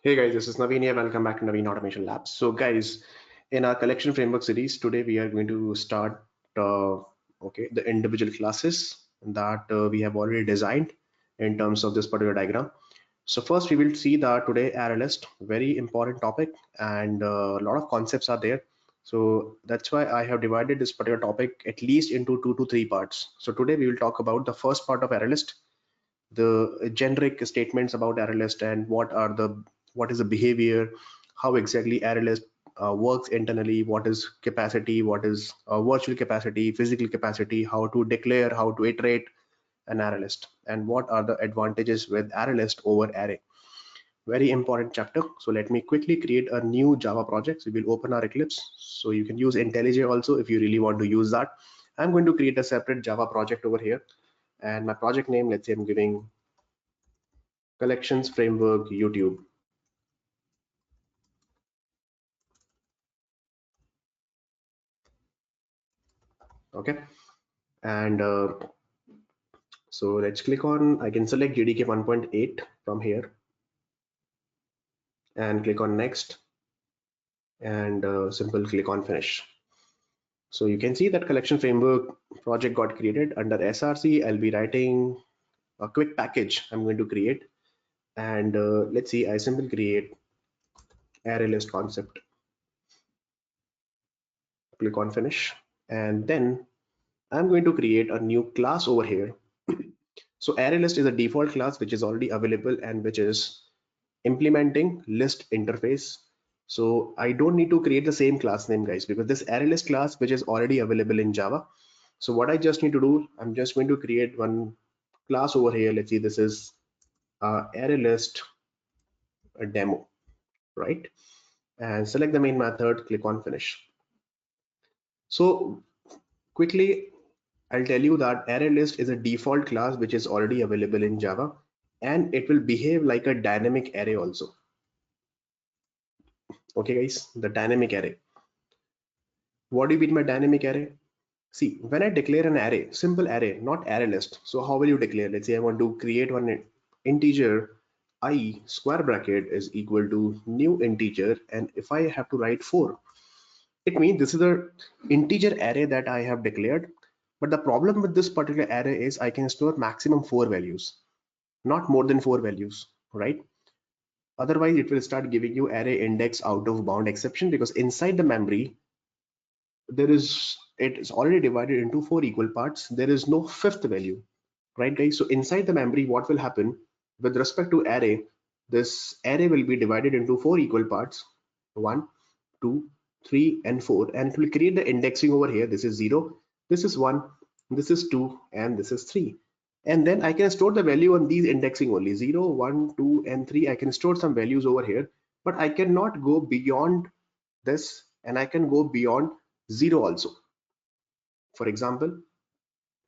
Hey guys, this is Naveen here. Welcome back to Naveen Automation Labs. So guys, in our collection framework series, today we are going to start the individual classes that we have already designed in terms of this particular diagram. So first we will see that today ArrayList, very important topic, and a lot of concepts are there. So that's why I have divided this particular topic at least into 2 to 3 parts. So today we will talk about the first part of ArrayList, the generic statements about ArrayList and what is the behavior, how exactly ArrayList works internally, what is capacity, what is virtual capacity, physical capacity, how to declare, how to iterate an ArrayList, and what are the advantages with ArrayList over array. Very important chapter. So let me quickly create a new Java project. So we'll open our Eclipse. So you can use IntelliJ also if you really want to use that. I'm going to create a separate Java project over here, and my project name, let's say I'm giving collections framework YouTube. Okay, and so let's click on, I can select JDK 1.8 from here and click on next, and simple click on finish. So you can see that collection framework project got created under SRC. I'll be writing a quick package I'm going to create, and let's see, I simply create array list concept, click on finish, and then I'm going to create a new class over here. So ArrayList is a default class which is already available and which is implementing list interface. So I don't need to create the same class name, guys, because this ArrayList class which is already available in Java. So what I just need to do, I'm just going to create one class over here. Let's see, this is ArrayList demo, right? And select the main method, click on finish. So quickly, I'll tell you that ArrayList is a default class which is already available in Java, and it will behave like a dynamic array also. Okay, guys, the dynamic array. What do you mean by dynamic array? See, when I declare an array, simple array, not array list. So how will you declare? Let's say I want to create one integer I square bracket is equal to new integer, and if I have to write 4, it means this is the integer array that I have declared. But the problem with this particular array is I can store maximum 4 values, not more than 4 values, right? Otherwise, it will start giving you array index out of bound exception, because inside the memory, it is already divided into 4 equal parts. There is no fifth value, right, guys? So inside the memory, what will happen with respect to array? This array will be divided into 4 equal parts, 1, 2, 3, and 4, and it will create the indexing over here. This is 0, this is 1, this is 2, and this is 3. And then I can store the value on these indexing only, 0, 1, 2, and 3. I can store some values over here, but I cannot go beyond this, and I can go beyond 0 also. For example,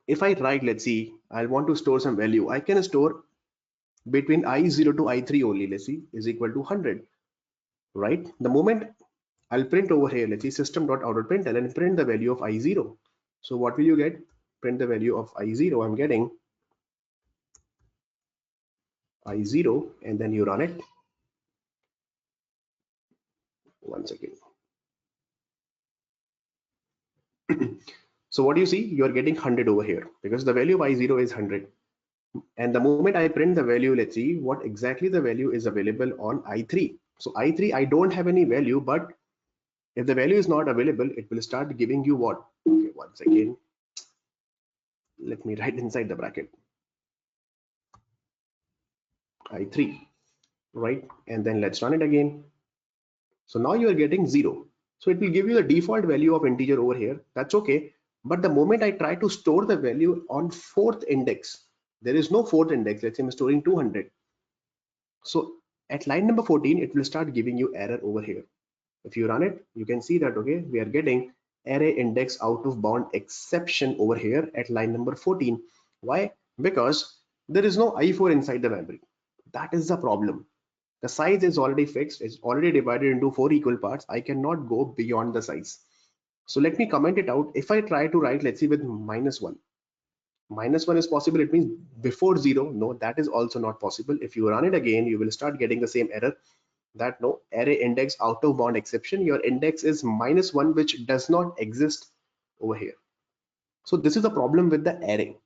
if I write, let's see, I want to store some value, I can store between I0 to I3 only, let's see, is equal to 100, right? The moment I'll print over here, let's see, system.out.print and then print the value of I0. So what will you get? Print the value of I0. I'm getting I0, and then you run it. One second. So what do you see? You're getting 100 over here because the value of I0 is 100. And the moment I print the value, let's see what exactly the value is available on I3. So I3, I don't have any value, but if the value is not available, it will start giving you what? Okay, once again, let me write inside the bracket I3, right? And then let's run it again. So now you are getting 0. So it will give you the default value of integer over here. That's okay. But the moment I try to store the value on 4th index, there is no 4th index. Let's say I'm storing 200. So at line number 14, it will start giving you error over here. If you run it, you can see that, okay, we are getting array index out of bound exception over here at line number 14. Why? Because there is no I4 inside the memory. That is the problem. The size is already fixed. It's already divided into 4 equal parts. I cannot go beyond the size. So let me comment it out. If I try to write, let's see, with -1, -1 is possible. It means before 0. No, that is also not possible. If you run it again, you will start getting the same error. that no array index out of bound exception, your index is -1, which does not exist over here. So this is the problem with the array.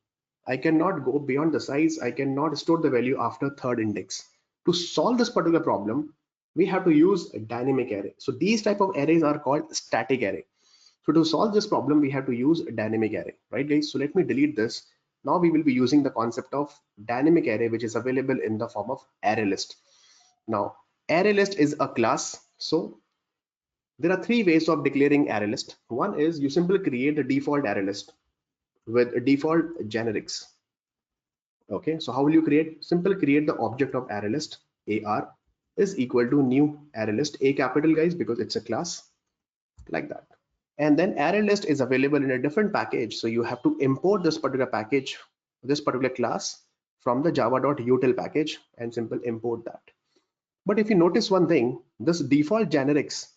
I cannot go beyond the size. I cannot store the value after third index. To solve this particular problem, we have to use a dynamic array. So these type of arrays are called static array. So to solve this problem, we have to use a dynamic array, right guys? So let me delete this. Now we will be using the concept of dynamic array, which is available in the form of ArrayList. Now, ArrayList is a class. So there are three ways of declaring ArrayList. One is you simply create the default ArrayList with default generics. Okay, so how will you create? Simple create the object of ArrayList. AR is equal to new ArrayList, A capital guys, because it's a class, like that. And then ArrayList is available in a different package. So you have to import this particular package, this particular class from the java.util package and simple import that. But if you notice one thing, this default generics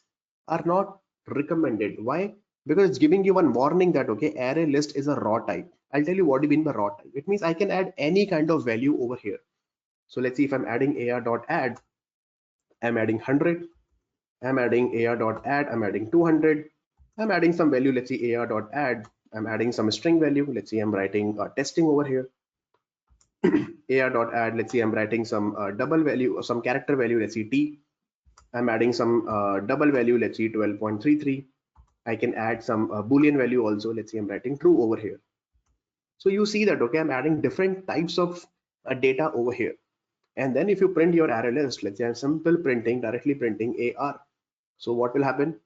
are not recommended. Why? Because it's giving you one warning that, okay, array list is a raw type. I'll tell you what do you mean by raw type. It means I can add any kind of value over here. So let's see if I'm adding ar.add, I'm adding 100, I'm adding ar.add, I'm adding 200, I'm adding some value, let's see ar.add, I'm adding some string value, let's see I'm writing testing over here. ar.add, let's see I'm writing some double value or some character value, let's see t. I'm adding some double value, let's see 12.33. I can add some boolean value also, let's see I'm writing true over here. So you see that, okay, I'm adding different types of data over here. And then if you print your array list, let's say I'm simple printing, directly printing AR. So what will happen?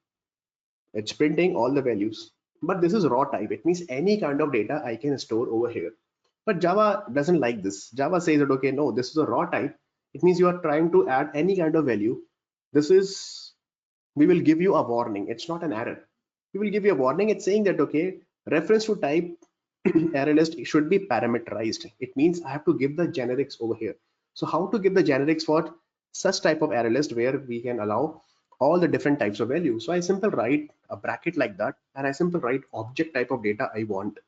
It's printing all the values, but this is raw type. It means any kind of data I can store over here. But Java doesn't like this. Java says that, okay, no, this is a raw type. It means you are trying to add any kind of value. This is, we will give you a warning. It's not an error. We will give you a warning. It's saying that, okay, reference to type array list should be parameterized. It means I have to give the generics over here. So how to give the generics for such type of array list where we can allow all the different types of value? So I simply write a bracket like that, and I simply write object type of data I want.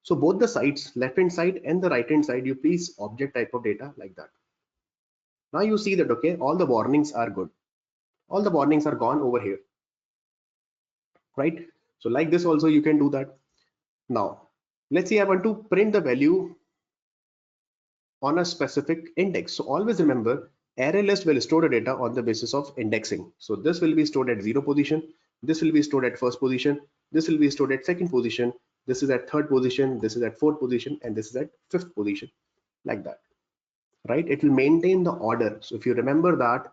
So both the sides, left hand side and the right hand side, you please object type of data like that. Now you see that, okay, all the warnings are good. All the warnings are gone over here, right? So like this also you can do that. Now, let's say I want to print the value on a specific index. So always remember, array list will store the data on the basis of indexing. So this will be stored at 0 position. This will be stored at first position. This will be stored at second position. This is at third position. This is at fourth position, and this is at fifth position, like that, right? It will maintain the order. So if you remember that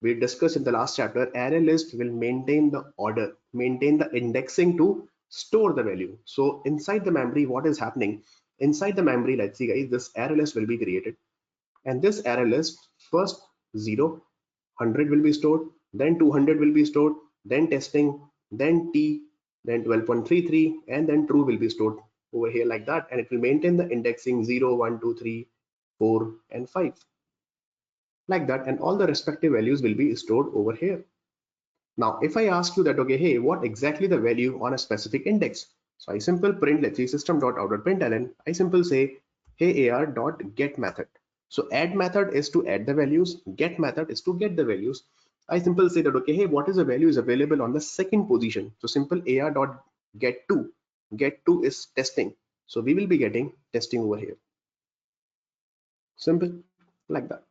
we discussed in the last chapter, array list will maintain the order, maintain the indexing to store the value. So inside the memory, what is happening? Inside the memory, let's see guys, this array list will be created. And this array list, first 0, 100 will be stored, then 200 will be stored, then testing, then t, then 12.33, and then true will be stored over here like that. And it will maintain the indexing 0, 1, 2, 3, 4, and 5. Like that, and all the respective values will be stored over here. Now, if I ask you that, okay, hey, what exactly the value on a specific index? So I simple print, let's say system.out.println, I simple say, hey, ar.get method. So add method is to add the values, get method is to get the values. I simple say that, okay, hey, what is the value is available on the second position? So simple ar.get2, get2 is testing. So we will be getting testing over here. Simple, like that.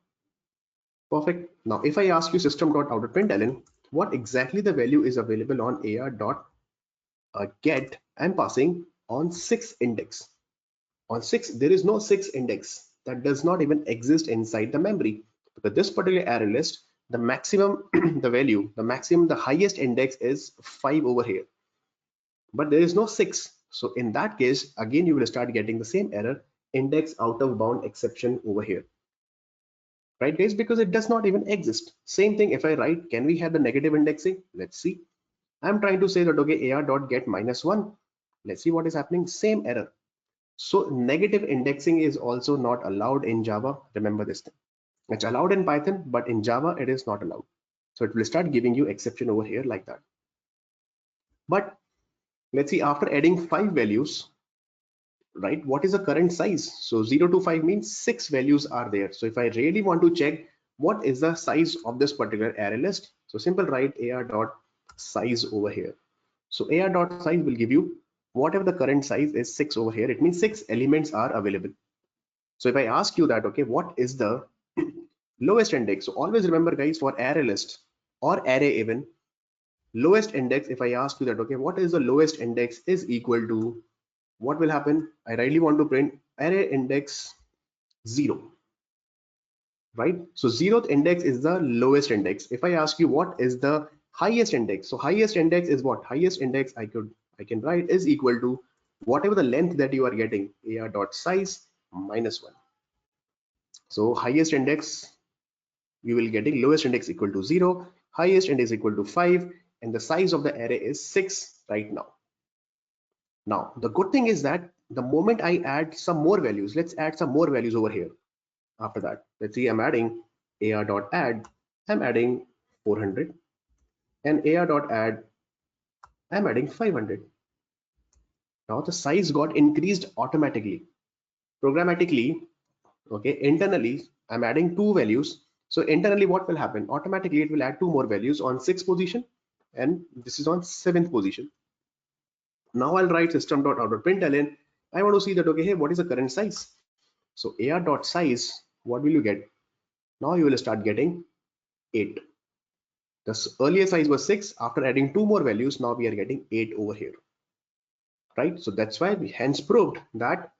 Perfect. Now, if I ask you system.out.println, what exactly the value is available on ar.get, I'm passing on 6 index. On 6, there is no 6 index that does not even exist inside the memory. Because this particular array list, the maximum, the value, the maximum, the highest index is 5 over here. But there is no 6. So in that case, again, you will start getting the same error, index out of bound exception over here. Right guys, because it does not even exist. Same thing if I write, can we have the negative indexing? Let's see. I'm trying to say that, okay, ar.get -1. Let's see what is happening. Same error. So negative indexing is also not allowed in Java. Remember this thing. It's allowed in Python, but in Java it is not allowed. So it will start giving you exception over here like that. But let's see, after adding 5 values, right, what is the current size? So 0 to 5 means 6 values are there. So if I really want to check what is the size of this particular array list. So simple, write AR dot size over here. So AR dot size will give you whatever the current size is 6 over here. It means 6 elements are available. So if I ask you that, okay, what is the lowest index? So always remember guys, for array list or array even, lowest index, if I ask you that, okay, what is the lowest index is equal to, what will happen? I really want to print array index 0, right? So zeroth index is the lowest index. If I ask you what is the highest index, so highest index is what? Highest index I can write is equal to whatever the length that you are getting, AR dot size minus 1. So highest index you will getting lowest index equal to 0, highest index equal to 5, and the size of the array is 6 right now. Now the good thing is that the moment I add some more values, let's add some more values over here. After that, let's see, I'm adding AR dot add, I'm adding 400, and AR dot add, I'm adding 500. Now the size got increased automatically. Programmatically, okay, internally, I'm adding two values. So internally, what will happen? Automatically, it will add two more values on 6th position, and this is on 7th position. Now I'll write system.out.println. I want to see that, okay, hey, what is the current size? So AR.size, what will you get? Now you will start getting 8. The earlier size was 6. After adding two more values, now we are getting 8 over here, right? So that's why we hence proved that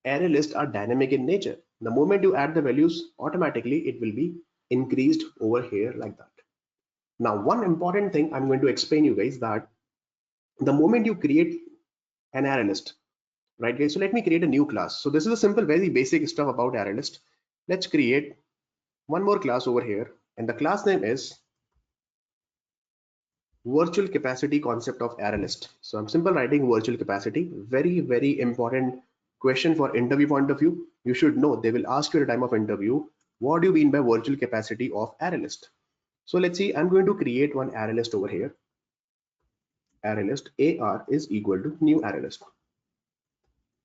array lists are dynamic in nature. The moment you add the values, automatically it will be increased over here like that. Now, one important thing I'm going to explain you guys, that the moment you create an array list, right guys? So let me create a new class. So this is a simple, very basic stuff about array list. Let's create one more class over here, and the class name is virtual capacity concept of array list. So I'm simple writing virtual capacity. Very important question for interview point of view. You should know, they will ask you at the time of interview, what do you mean by virtual capacity of array list? So let's see, I'm going to create one array list over here. Array list AR is equal to new array list.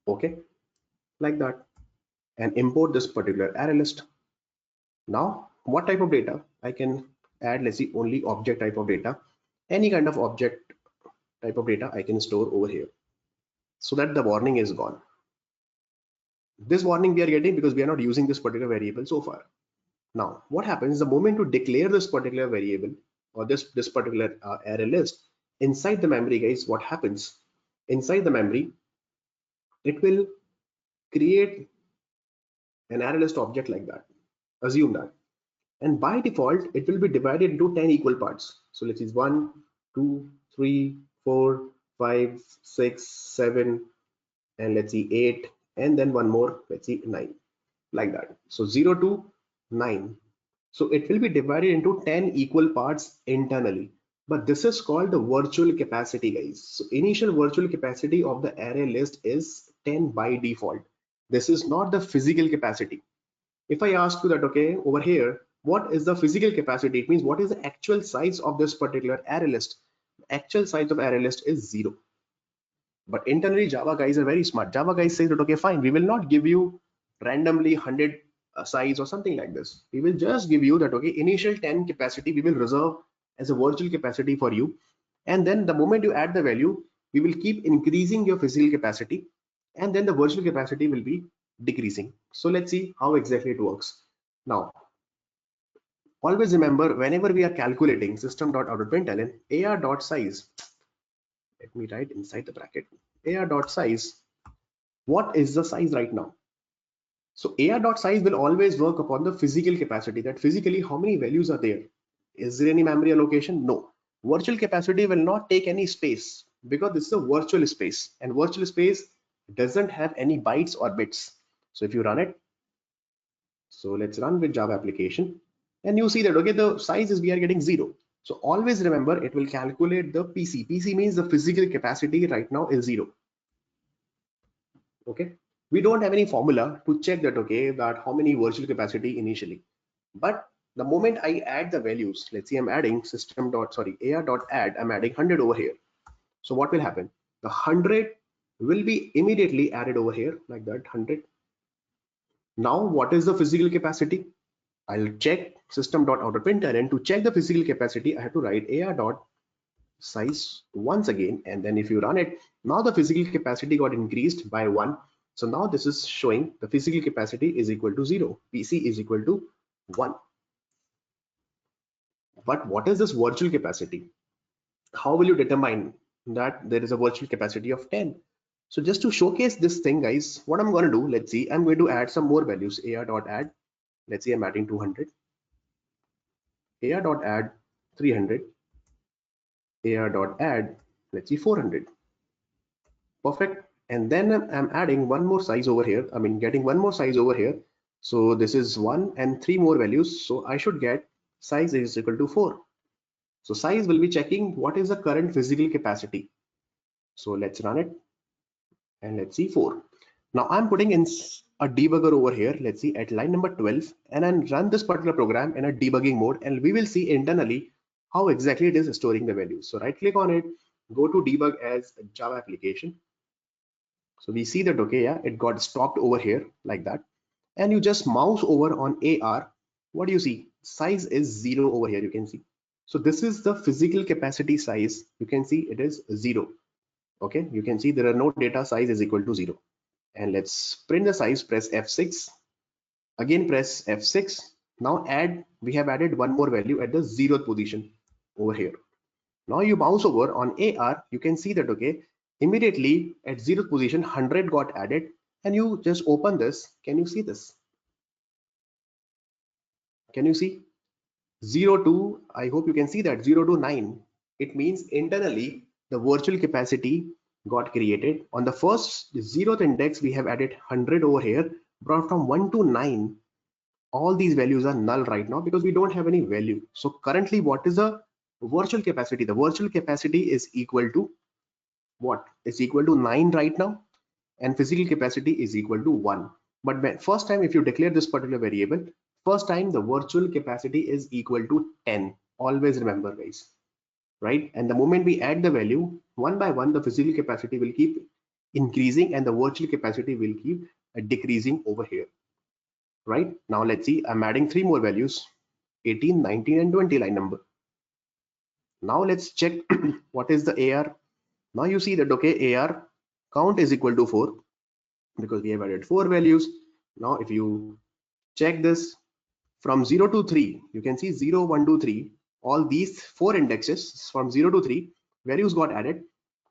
Okay, like that, and import this particular array list. Now, what type of data I can add? Let's see, only object type of data. Any kind of object type of data I can store over here, so that the warning is gone. This warning we are getting because we are not using this particular variable so far. Now, what happens the moment to declare this particular variable or this particular array list inside the memory, guys? What happens inside the memory? It will create an array list object like that. Assume that, and by default it will be divided into 10 equal parts. So let's see, 1 2 3 4 5 6 7, and let's see 8, and then one more, let's see 9, like that. So 0 to 9. So it will be divided into 10 equal parts internally, but this is called the virtual capacity, guys. So initial virtual capacity of the array list is 10 by default. This is not the physical capacity. If I ask you that, okay, over here, what is the physical capacity? It means what is the actual size of this particular array list? Actual size of array list is 0. But internally, Java guys are very smart. Java guys say that, okay, fine, we will not give you randomly 100 size or something like this. We will just give you that, okay, initial 10 capacity we will reserve as a virtual capacity for you. And then the moment you add the value, we will keep increasing your physical capacity, and then the virtual capacity will be decreasing. So let's see how exactly it works. Now, always remember, whenever we are calculating system.out.println, AR.size, let me write inside the bracket, AR.size, what is the size right now? So AR.size will always work upon the physical capacity, that physically how many values are there. Is there any memory allocation? No. Virtual capacity will not take any space because this is a virtual space, and virtual space doesn't have any bytes or bits. So if you run it, so let's run with Java application, and you see that, okay, the size is we are getting 0. So always remember, it will calculate the PC. PC means the physical capacity right now is 0. Okay, we don't have any formula to check that, okay, that how many virtual capacity initially. But the moment I add the values, let's see, I'm adding AR.add, I'm adding 100 over here. So what will happen? The 100 will be immediately added over here like that, 100. Now what is the physical capacity? I'll check system.out.println. To check the physical capacity, I have to write ar.size once again, and then if you run it, now the physical capacity got increased by 1. So now this is showing the physical capacity is equal to 0, PC is equal to 1. But what is this virtual capacity? How will you determine that there is a virtual capacity of 10? So just to showcase this thing, guys, what I'm going to do, let's see, I'm going to add some more values. ar.add, let's see, I'm adding 200. ar.add 300. ar.add, let's see, 400. Perfect. And then I'm adding one more size over here. I mean, getting one more size over here. So this is 1 and 3 more values. So I should get size is equal to 4. So size will be checking what is the current physical capacity. So let's run it and let's see 4. Now I'm putting in a debugger over here. Let's see at line number 12, and then run this particular program in a debugging mode, and we will see internally how exactly it is storing the values. So right click on it, go to debug as a Java application. So we see that, okay, yeah, it got stopped over here like that. And you just mouse over on AR. What do you see? Size is 0 over here, you can see. So this is the physical capacity size. You can see it is 0. Okay, you can see there are no data, size is equal to 0. And let's print the size, press F6. Again, press F6. Now we have added one more value at the 0th position over here. Now you mouse over on AR, you can see that, okay, immediately at 0th position, 100 got added, and you just open this. Can you see this? Can you see? 0 to, I hope you can see that, 0 to 9. It means internally the virtual capacity got created. On the first 0th index, we have added 100 over here, brought from 1 to 9. All these values are null right now because we don't have any value. So currently, what is the virtual capacity? The virtual capacity is equal to what? It's equal to 9 right now, and physical capacity is equal to 1. But first time, if you declare this particular variable, first time the virtual capacity is equal to 10. Always remember, guys, right? And the moment we add the value one by one, the physical capacity will keep increasing and the virtual capacity will keep decreasing over here. Right now, let's see, I'm adding 3 more values, 18, 19 and 20 line number. Now let's check what is the AR. Now you see that, okay, AR count is equal to 4 because we have added 4 values. Now if you check this from 0 to 3, you can see 0, 1, 2, 3, all these 4 indexes from 0 to 3 values got added.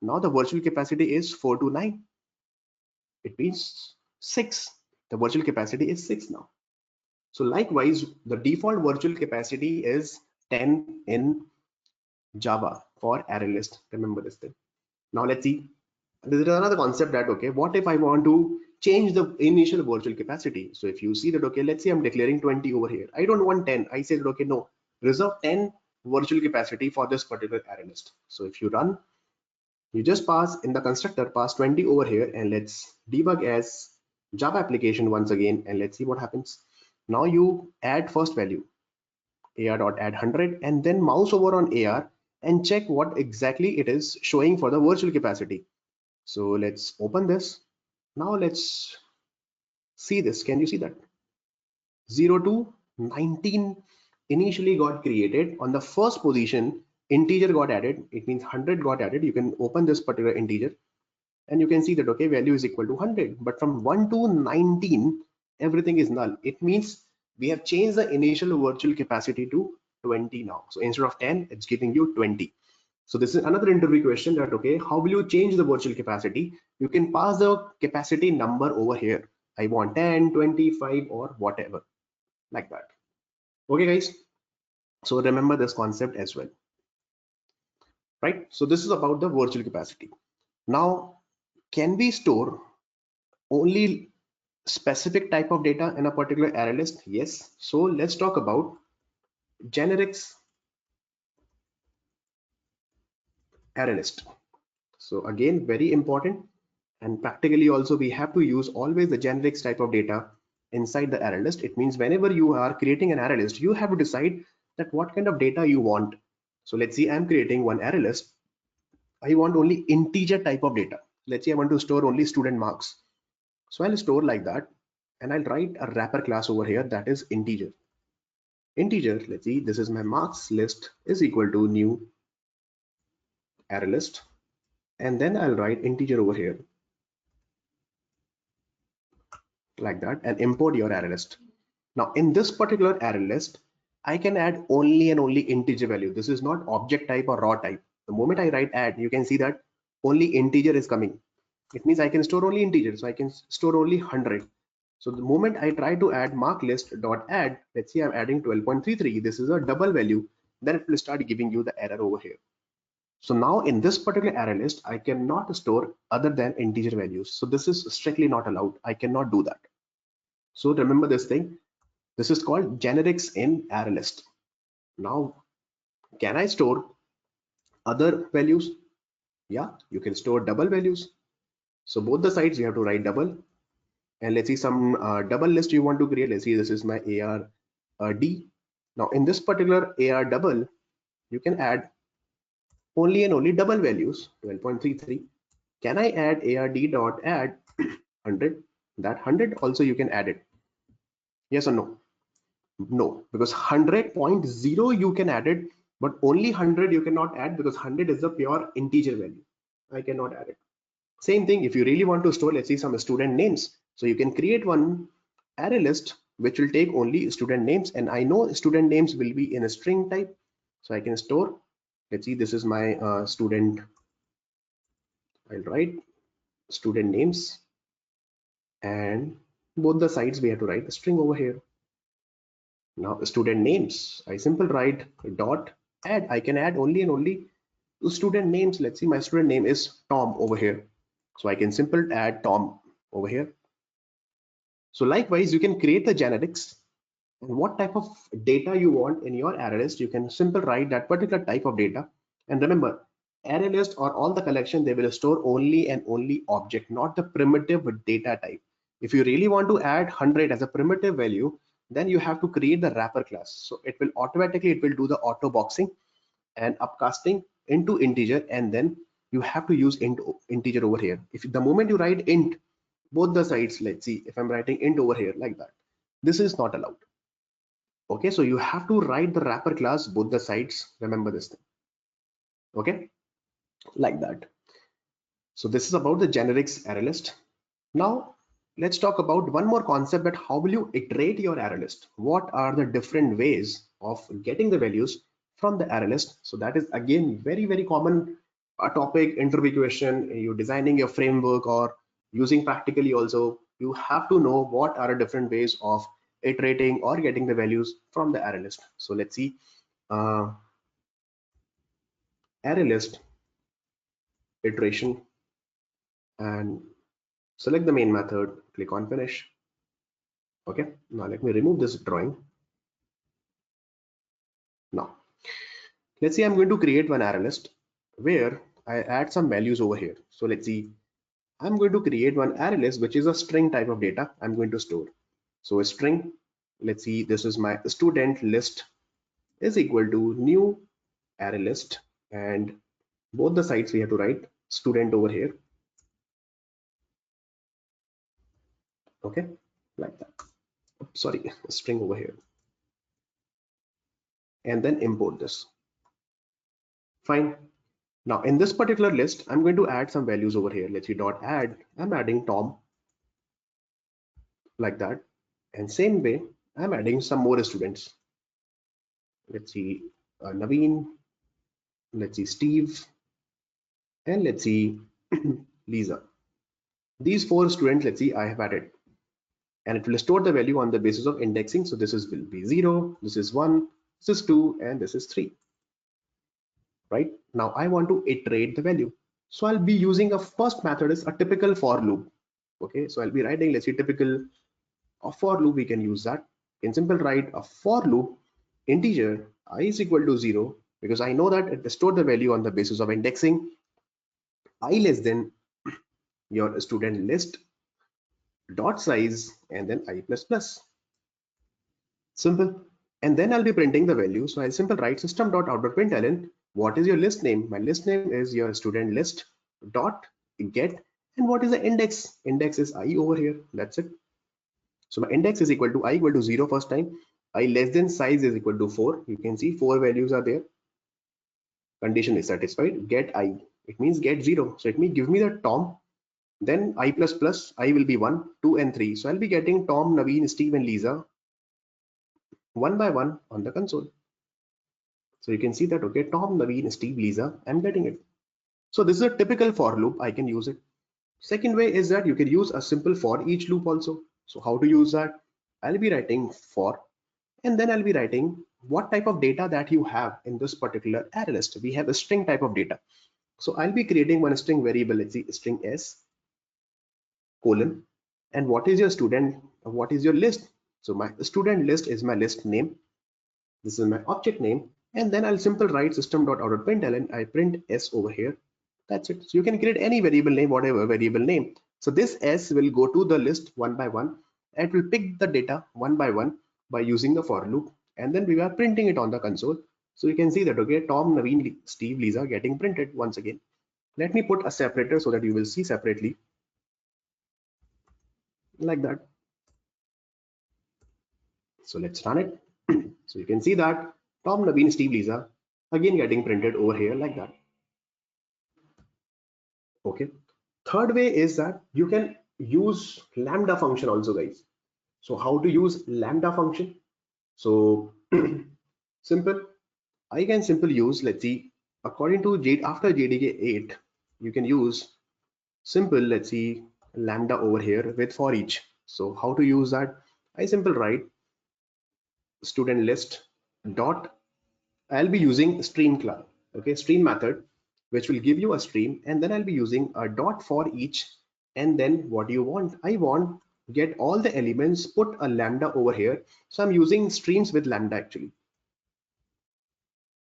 Now the virtual capacity is 4 to 9. It means 6. The virtual capacity is 6 now. So likewise, the default virtual capacity is 10 in Java for ArrayList. Remember this thing. Now let's see. There is another concept that, okay, what if I want to change the initial virtual capacity? So if you see that, okay, let's say I'm declaring 20 over here. I don't want 10. I said, okay, no, reserve 10 virtual capacity for this particular ArrayList. So if you run, you just pass in the constructor, pass 20 over here, and let's debug as Java application once again, and let's see what happens. Now you add first value, ar.add 100, and then mouse over on AR and check what exactly it is showing for the virtual capacity. So let's open this. Now let's see this. Can you see that? 0 to 19 initially got created. On the first position, integer got added. It means 100 got added. You can open this particular integer and you can see that, okay, value is equal to 100. But from 1 to 19, everything is null. It means we have changed the initial virtual capacity to 20 now. So instead of 10, it's giving you 20. So this is another interview question that, okay, how will you change the virtual capacity? You can pass the capacity number over here. I want 10, 25 or whatever, like that. Okay, guys. So remember this concept as well, right? So this is about the virtual capacity. Now, can we store only specific type of data in a particular array list? Yes. So let's talk about generics array list. So again, very important, and practically also we have to use always the generics type of data inside the array list. It means whenever you are creating an array list, you have to decide that what kind of data you want. So let's see, I'm creating one array list. I want only integer type of data. Let's say I want to store only student marks. So I'll store like that, and I'll write a wrapper class over here that is integer. integer, let's see, this is my marks list is equal to new array list, and then I'll write integer over here like that and import your array list. Now in this particular array list, I can add only and only integer value. This is not object type or raw type. The moment I write add, you can see that only integer is coming. It means I can store only integer, so I can store only 100. So the moment I try to add mark list dot add, let's say I'm adding 12.33, this is a double value, then it will start giving you the error over here. So now in this particular array list, I cannot store other than integer values. So this is strictly not allowed. I cannot do that. So remember this thing. This is called generics in ArrayList. Now, can I store other values? Yeah, you can store double values. So both the sides you have to write double. And let's see some double list you want to create. Let's see, this is my AR D. Now in this particular AR double, you can add only and only double values, 12.33. Can I add ARD dot add 100? That 100 also you can add it. Yes or no? No, because 100.0 you can add it, but only 100 you cannot add because 100 is the pure integer value. I cannot add it. Same thing, if you really want to store, let's see, some student names. So you can create one array list which will take only student names, and I know student names will be in a string type. So I can store, let's see, this is my student. I'll write student names, and both the sides we have to write the string over here. Now student names, I simple write dot add. I can add only and only to student names. Let's see, my student name is Tom over here, so I can simple add Tom over here. So likewise, you can create the generics and what type of data you want in your array list. You can simple write that particular type of data. And remember, array list or all the collection, they will store only and only object, not the primitive data type. If you really want to add 100 as a primitive value, then you have to create the wrapper class. So it will automatically, it will do the auto boxing and upcasting into integer, and then you have to use integer over here. If the moment you write int both the sides, let's see, if I'm writing int over here like that, this is not allowed. Okay, so you have to write the wrapper class both the sides. Remember this thing. Okay, like that. So this is about the generics array list. Now let's talk about one more concept, that how will you iterate your array list? What are the different ways of getting the values from the array list? So that is again very common topic, interview question. You're designing your framework or using practically also, you have to know what are the different ways of iterating or getting the values from the array list. So let's see, array list iteration, and select the main method, click on finish. Okay, now let me remove this drawing. Now let's say I'm going to create one array list where I add some values over here. So let's see, I'm going to create one array list which is a string type of data I'm going to store. So a string, let's see, this is my student list is equal to new array list, and both the sides we have to write student over here. Okay, like that. Sorry, string over here, and then import this. Fine. Now in this particular list, I'm going to add some values over here. Let's see, dot add, I'm adding Tom like that. And same way, I'm adding some more students. Let's see, Naveen, let's see, Steve, and let's see, Lisa. These four students, let's see, I have added. And it will store the value on the basis of indexing. So this is will be 0, this is 1, this is 2, and this is 3. Right? Now I want to iterate the value. So I'll be using a first method is a typical for loop. Okay, so I'll be writing, let's see, typical of for loop. We can use that. In simple write a for loop integer I is equal to 0, because I know that it store the value on the basis of indexing I less than your student list dot size, and then I plus plus. Simple. And then I'll be printing the value. So I'll simple write system dot out dot println. What is your list name? My list name is your student list dot get. And what is the index? Index is I over here. That's it. So my index is equal to I equal to 0 first time. I less than size is equal to 4. You can see 4 values are there. Condition is satisfied. Get I. It means get 0. So it means give me the Tom. Then I plus plus I will be 1, 2, and 3. So I'll be getting Tom, Naveen, Steve, and Lisa one by one on the console. So you can see that, okay, Tom, Naveen, Steve, Lisa, I'm getting it. So this is a typical for loop. I can use it. Second way is that you can use a simple for each loop also. So how to use that? I'll be writing for, and then I'll be writing what type of data that you have in this particular array list. We have a string type of data. So I'll be creating one string variable, let's see, string s colon, and what is your student, what is your list? So my student list is my list name. This is my object name, and then I'll simple write system.out.println. I print s over here. That's it. So you can create any variable name, whatever variable name. So this s will go to the list one by one, and it will pick the data one by one by using the for loop, and then we are printing it on the console. So you can see that, okay, Tom, Naveen, Steve, Lisa getting printed once again. Let me put a separator so that you will see separately like that. So let's run it. So you can see that Tom, Naveen, Steve, Lisa again getting printed over here like that. Okay. Third way is that you can use lambda function also, guys. So how to use lambda function? So simple. I can simply use, let's see, according to after JDK 8, you can use simple, let's see, lambda over here with for each. So how to use that? I simple write student list dot, I'll be using stream class, okay, stream method, which will give you a stream, and then I'll be using a dot for each. And then what do you want? I want get all the elements, put a lambda over here. So I'm using streams with lambda actually.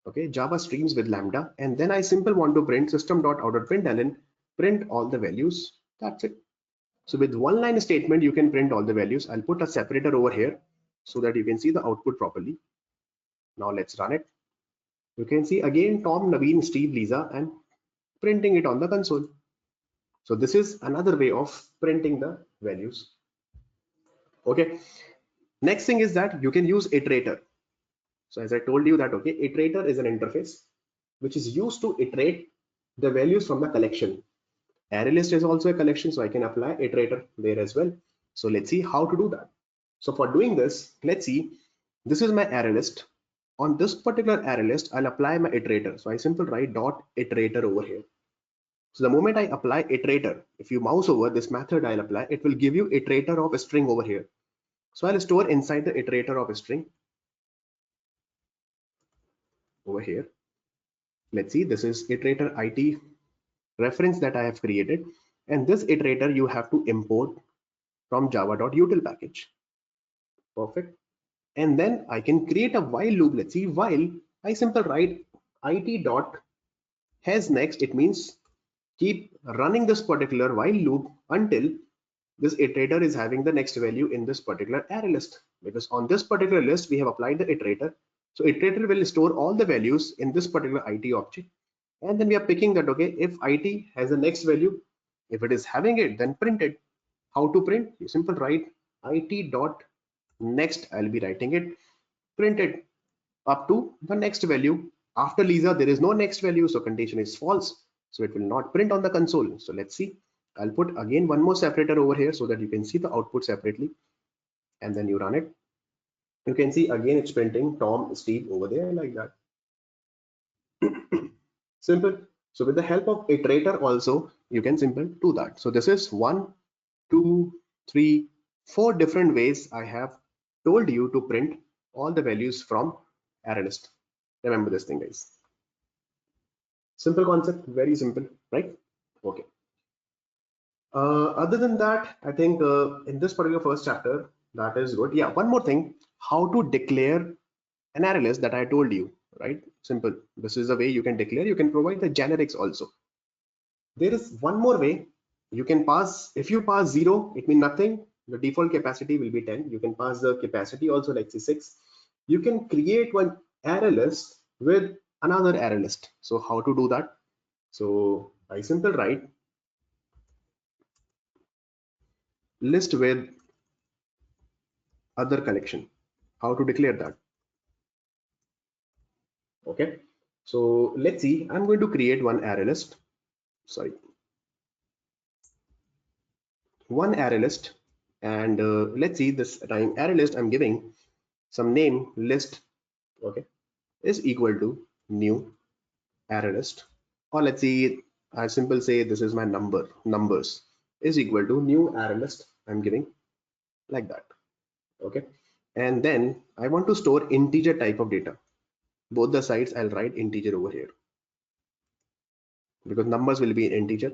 Okay, Java streams with lambda, and then I simple want to print system.out.println, print all the values. That's it. So with one line statement, you can print all the values. I'll put a separator over here so that you can see the output properly. Now let's run it. You can see again Tom, Naveen, Steve, Lisa, and printing it on the console. So this is another way of printing the values. Okay. Next thing is that you can use iterator. So as I told you that, okay, iterator is an interface which is used to iterate the values from the collection. ArrayList is also a collection, so I can apply iterator there as well. So let's see how to do that. So for doing this, let's see, this is my ArrayList. On this particular ArrayList, I'll apply my iterator. So I simply write dot iterator over here. So the moment I apply iterator, if you mouse over this method I'll apply, it will give you iterator of a string over here. So I'll store inside the iterator of a string over here. Let's see, this is iterator IT reference that I have created. And this iterator you have to import from java.util package. Perfect. And then I can create a while loop. Let's see, while I simply write it dot has next, it means keep running this particular while loop until this iterator is having the next value in this particular array list, because on this particular list we have applied the iterator. So iterator will store all the values in this particular IT object, and then we are picking that, okay, if IT has the next value, if it is having it, then print it. How to print? You simply write it dot next. I'll be writing it, print it up to the next value. After Lisa there is no next value, so condition is false, so it will not print on the console. So let's see, I'll put again one more separator over here so that you can see the output separately, and then you run it. You can see again it's printing Tom, Steve over there like that. Simple. So with the help of iterator also you can simple do that. So this is 1, 2, 3, 4 different ways I have told you to print all the values from ArrayList. Remember this thing, guys. Simple concept, very simple, right? Okay. Other than that, I think in this particular first chapter, that is good. Yeah, one more thing, how to declare an array list that I told you, right? Simple. This is the way you can declare. You can provide the generics also. There is one more way. You can pass, if you pass 0, it means nothing. The default capacity will be 10. You can pass the capacity also, like say 6. You can create one array list with another array list. So how to do that? So I simple write list with other collection. how to declare that. Okay, so let's see, I'm going to create one array list, sorry, one array list, and let's see, this time array list I'm giving some name list, okay, is equal to new array list, or let's see, I simple say this is my numbers is equal to new array list, I'm giving like that. Okay, and then I want to store integer type of data. Both the sides I'll write integer over here because numbers will be in integer,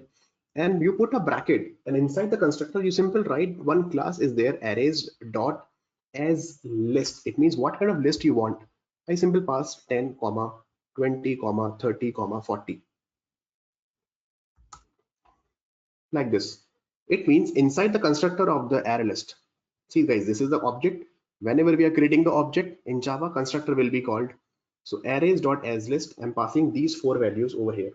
and you put a bracket, and inside the constructor you simple write one class is there, arrays dot as list. It means what kind of list you want. I simple pass 10 comma 20 comma 30 comma 40 like this. It means inside the constructor of the array list, see guys, this is the object. Whenever we are creating the object in Java, constructor will be called. So arrays dot as list, I'm passing these four values over here.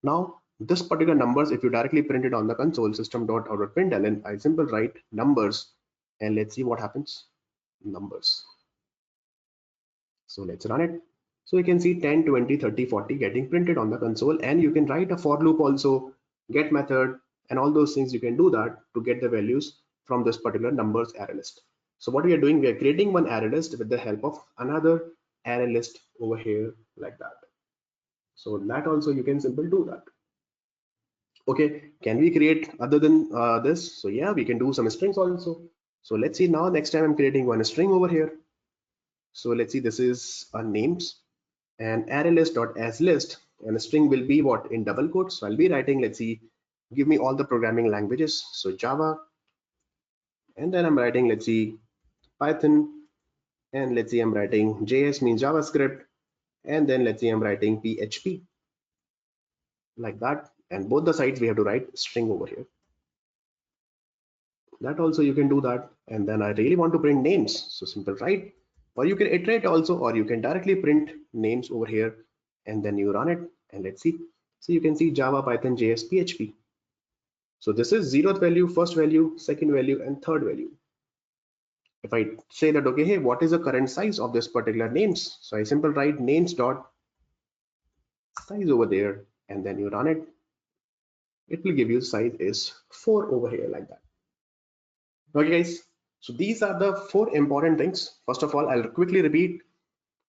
Now this particular numbers, if you directly print it on the console, system.out.println, I simple write numbers, and let's see what happens. Numbers. So let's run it. So you can see 10 20 30 40 getting printed on the console, and you can write a for loop also, get method, and all those things you can do that to get the values from this particular numbers array list. So what we are doing, we are creating one array list with the help of another array list over here like that. So that also you can simply do that. Okay, can we create other than this? So yeah, we can do some strings also. So let's see, now next time I'm creating one string over here. So let's see, this is a names and ArrayList dot as list, and a string will be what, in double quotes. So I'll be writing, let's see, give me all the programming languages, so Java, and then I'm writing, let's see, Python, and let's see, I'm writing JS means JavaScript, and then let's see, I'm writing PHP like that, and both the sides we have to write string over here. That also you can do that. And then I really want to print names, so simple write, or you can iterate also, or you can directly print names over here, and then you run it, and let's see. So you can see Java, Python, JS, PHP. So this is 0th value, first value, second value, and third value. If I say that, okay, hey, what is the current size of this particular names? So I simple write names dot size over there, and then you run it. It will give you size is 4 over here like that. Okay, guys. So these are the four important things. First of all, I'll quickly repeat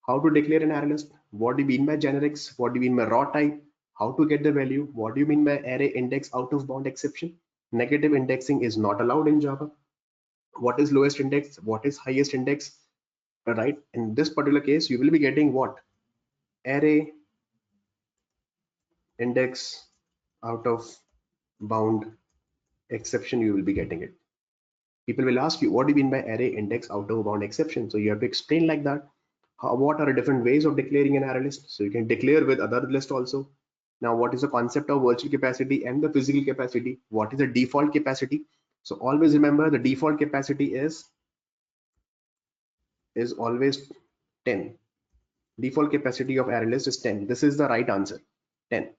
how to declare an array list. What do you mean by generics? What do you mean by raw type? How to get the value? What do you mean by array index out of bound exception? Negative indexing is not allowed in Java. What is lowest index? What is highest index? Right? In this particular case, you will be getting what? Array index out of bound exception, you will be getting it. People will ask you, what do you mean by array index out of bound exception? So you have to explain like that. What are the different ways of declaring an array list? So you can declare with other list also. Now, what is the concept of virtual capacity and the physical capacity? What is the default capacity? So always remember, the default capacity is always 10. Default capacity of array list is 10. This is the right answer, 10.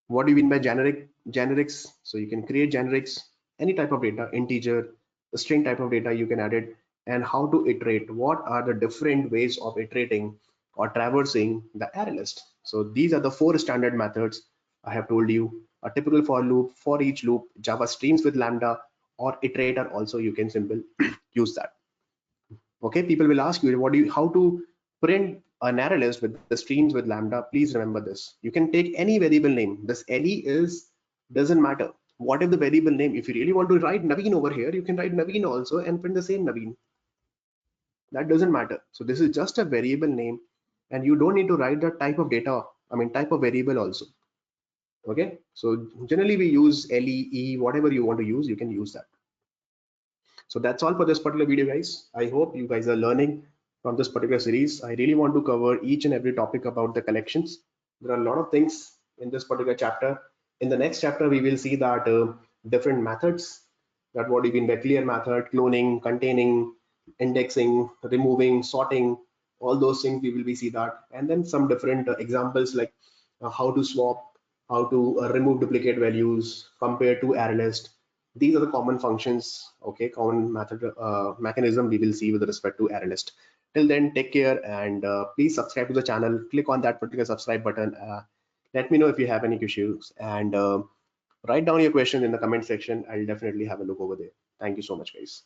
What do you mean by generics? So you can create generics, any type of data, integer, string type of data, you can add it. And how to iterate? What are the different ways of iterating or traversing the array list? So these are the four standard methods I have told you. A typical for loop, for each loop, Java streams with Lambda, or iterator also, you can simply use that. Okay, people will ask you, how to print an array list with the streams with Lambda? Please remember this, you can take any variable name. This any is doesn't matter. What if the variable name, if you really want to write Naveen over here, you can write Naveen also and print the same Naveen. That doesn't matter. So this is just a variable name, and you don't need to write the type of data, I mean type of variable also. Okay, so generally we use lee, whatever you want to use, you can use that. So that's all for this particular video, guys. I hope you guys are learning from this particular series. I really want to cover each and every topic about the collections. There are a lot of things in this particular chapter. In the next chapter, we will see that different methods, that what you mean by clear method, cloning, containing, indexing, removing, sorting, all those things we will be see that. And then some different examples like how to swap, how to remove duplicate values, compare to array list. These are the common functions, okay, common method mechanism we will see with respect to ArrayList. Till then, take care, and please subscribe to the channel. Click on that particular subscribe button. Let me know if you have any issues, and write down your question in the comment section. I'll definitely have a look over there. Thank you so much, guys.